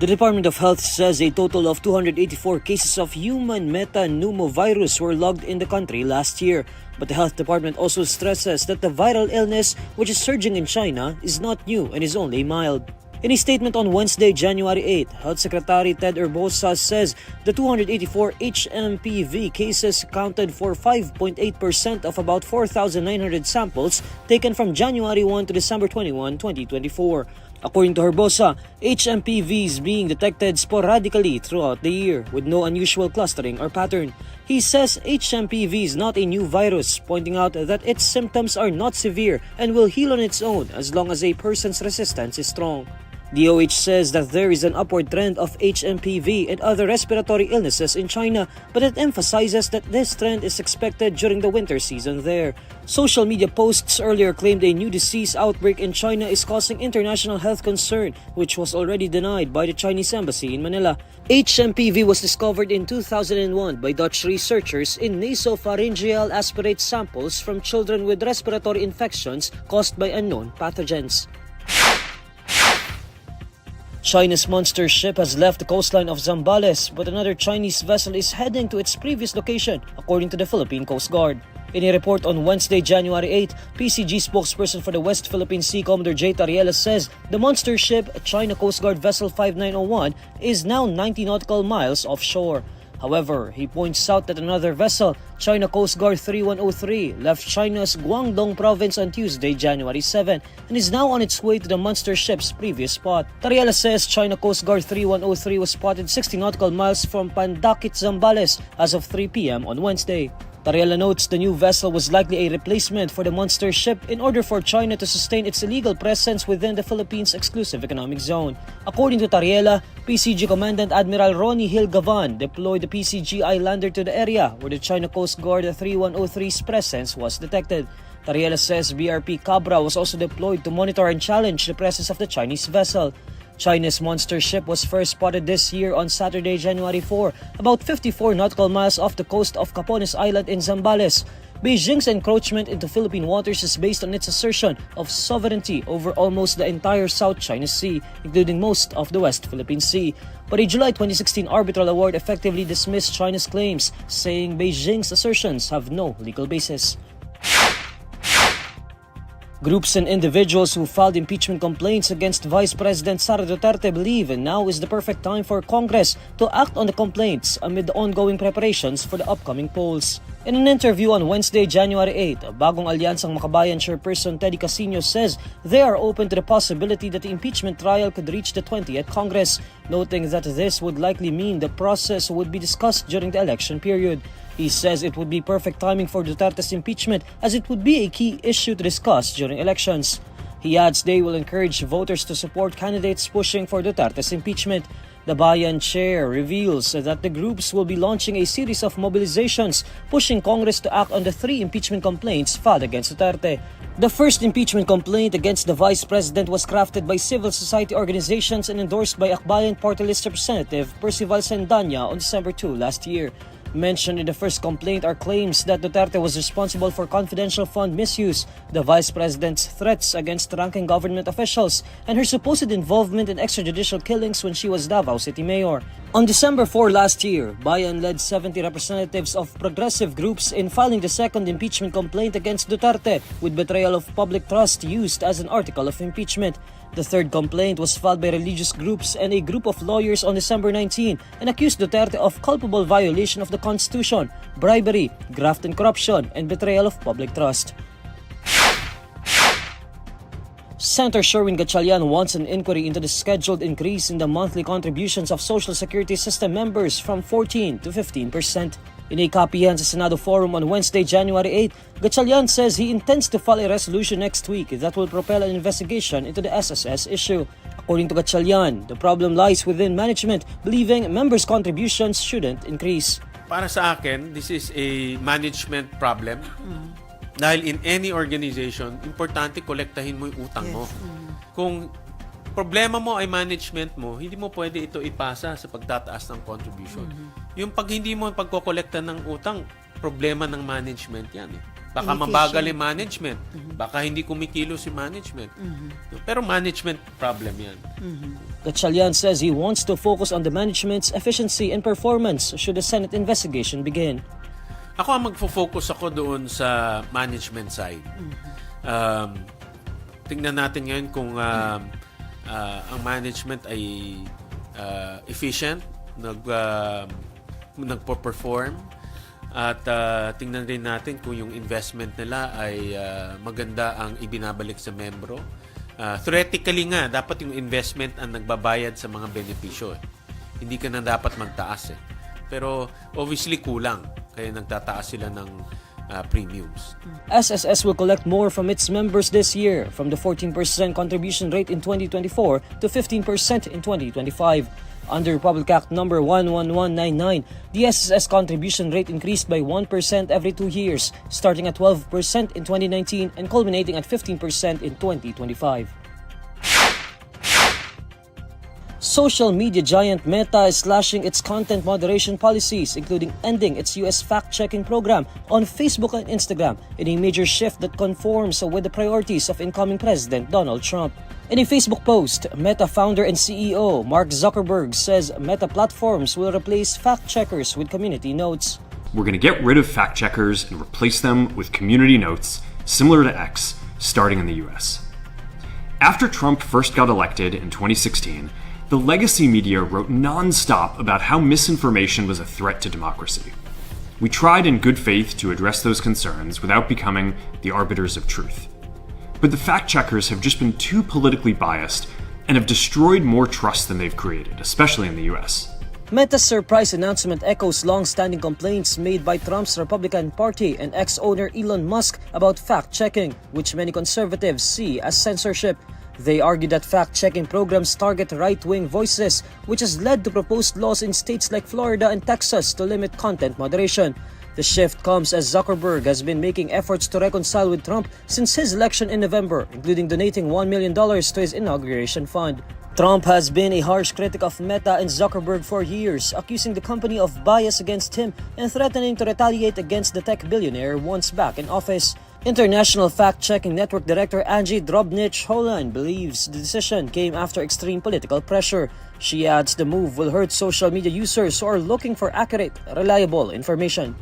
The Department of Health says a total of 284 cases of human metapneumovirus were logged in the country last year. But the Health Department also stresses that the viral illness, which is surging in China, is not new and is only mild. In a statement on Wednesday, January 8, Health Secretary Ted Herbosa says the 284 hMPV cases accounted for 5.8% of about 4,900 samples taken from January 1 to December 21, 2024. According to Herbosa, hMPV is being detected sporadically throughout the year with no unusual clustering or pattern. He says hMPV is not a new virus, pointing out that its symptoms are not severe and will heal on its own as long as a person's resistance is strong. DOH says that there is an upward trend of hMPV and other respiratory illnesses in China, but it emphasizes that this trend is expected during the winter season there. Social media posts earlier claimed a new disease outbreak in China is causing international health concern, which was already denied by the Chinese embassy in Manila. hMPV was discovered in 2001 by Dutch researchers in nasopharyngeal aspirate samples from children with respiratory infections caused by unknown pathogens. China's monster ship has left the coastline of Zambales, but another Chinese vessel is heading to its previous location, according to the Philippine Coast Guard. In a report on Wednesday, January 8, PCG spokesperson for the West Philippine Sea, Commodore J. Tariela, says the monster ship, China Coast Guard Vessel 5901, is now 90 nautical miles offshore. However, he points out that another vessel, China Coast Guard 3103, left China's Guangdong province on Tuesday, January 7, and is now on its way to the monster ship's previous spot. Tariela says China Coast Guard 3103 was spotted 60 nautical miles from Pandakit, Zambales as of 3 p.m. on Wednesday. Tariela notes the new vessel was likely a replacement for the monster ship in order for China to sustain its illegal presence within the Philippines' exclusive economic zone. According to Tariela, PCG Commandant Admiral Ronnie Hill Gavan deployed the PCG Islander to the area where the China Coast Guard 3103's presence was detected. Tariela says BRP Cabra was also deployed to monitor and challenge the presence of the Chinese vessel. China's monster ship was first spotted this year on Saturday, January 4, about 54 nautical miles off the coast of Capones Island in Zambales. Beijing's encroachment into Philippine waters is based on its assertion of sovereignty over almost the entire South China Sea, including most of the West Philippine Sea. But a July 2016 arbitral award effectively dismissed China's claims, saying Beijing's assertions have no legal basis. Groups and individuals who filed impeachment complaints against Vice President Sara Duterte believe now is the perfect time for Congress to act on the complaints amid the ongoing preparations for the upcoming polls. In an interview on Wednesday, January 8, a bagong alyansang Makabayan chairperson Teddy Casino says they are open to the possibility that the impeachment trial could reach the 20th Congress, noting that this would likely mean the process would be discussed during the election period. He says it would be perfect timing for Duterte's impeachment as it would be a key issue to discuss during elections. He adds they will encourage voters to support candidates pushing for Duterte's impeachment. The Bayan chair reveals that the groups will be launching a series of mobilizations pushing Congress to act on the 3 impeachment complaints filed against Duterte. The first impeachment complaint against the Vice President was crafted by civil society organizations and endorsed by Akbayan Party List Representative Percival Sendanya on December 2 last year. Mentioned in the first complaint are claims that Duterte was responsible for confidential fund misuse, the Vice President's threats against ranking government officials, and her supposed involvement in extrajudicial killings when she was Davao City Mayor. On December 4 last year, Bayan led 70 representatives of progressive groups in filing the second impeachment complaint against Duterte with betrayal of public trust used as an article of impeachment. The third complaint was filed by religious groups and a group of lawyers on December 19 and accused Duterte of culpable violation of the Constitution, bribery, graft and corruption, and betrayal of public trust. Senator Sherwin Gatchalian wants an inquiry into the scheduled increase in the monthly contributions of Social Security System members from 14 to 15%. In a Kapihan sa Senado forum on Wednesday, January 8, Gatchalian says he intends to file a resolution next week that will propel an investigation into the SSS issue. According to Gatchalian, the problem lies within management, believing members' contributions shouldn't increase. Para sa akin, this is a management problem. Dahil in any organization, importante kolektahin mo yung utang mo. Kung problema mo ay management mo, hindi mo pwede ito ipasa sa pagtataas ng contribution. Yung pag hindi mo pagkokolekta ng utang, problema ng management yan. Baka mabagal yung management. Baka hindi kumikilo si management. Pero management problem yan. Gatchalian says he wants to focus on the management's efficiency and performance should the Senate investigation begin. Ako ang magfo-focus ako doon sa management side. Tingnan natin ngayon kung ang management ay efficient, nagpo-perform, at tingnan rin natin kung yung investment nila ay maganda ang ibinabalik sa membro. Theoretically nga, dapat yung investment ang nagbabayad sa mga benepisyo. Hindi ka na dapat magtaas. Pero obviously kulang, kaya nagtataas sila ng premiums. SSS will collect more from its members this year, from the 14% contribution rate in 2024 to 15% in 2025. Under Republic Act No. 11199, the SSS contribution rate increased by 1% every 2 years, starting at 12% in 2019 and culminating at 15% in 2025. Social media giant Meta is slashing its content moderation policies, including ending its US fact-checking program on Facebook and Instagram in a major shift that conforms with the priorities of incoming President Donald Trump. In a Facebook post, Meta founder and CEO Mark Zuckerberg says Meta platforms will replace fact-checkers with community notes. We're going to get rid of fact-checkers and replace them with community notes, similar to X, starting in the US. After Trump first got elected in 2016, the legacy media wrote non-stop about how misinformation was a threat to democracy. We tried in good faith to address those concerns without becoming the arbiters of truth. But the fact-checkers have just been too politically biased and have destroyed more trust than they've created, especially in the US. Meta's surprise announcement echoes long-standing complaints made by Trump's Republican Party and ex-owner Elon Musk about fact-checking, which many conservatives see as censorship. They argue that fact-checking programs target right-wing voices, which has led to proposed laws in states like Florida and Texas to limit content moderation. The shift comes as Zuckerberg has been making efforts to reconcile with Trump since his election in November, including donating $1 million to his inauguration fund. Trump has been a harsh critic of Meta and Zuckerberg for years, accusing the company of bias against him and threatening to retaliate against the tech billionaire once back in office. International Fact-Checking Network Director Angie Drobnich-Holland believes the decision came after extreme political pressure. She adds the move will hurt social media users who are looking for accurate, reliable information.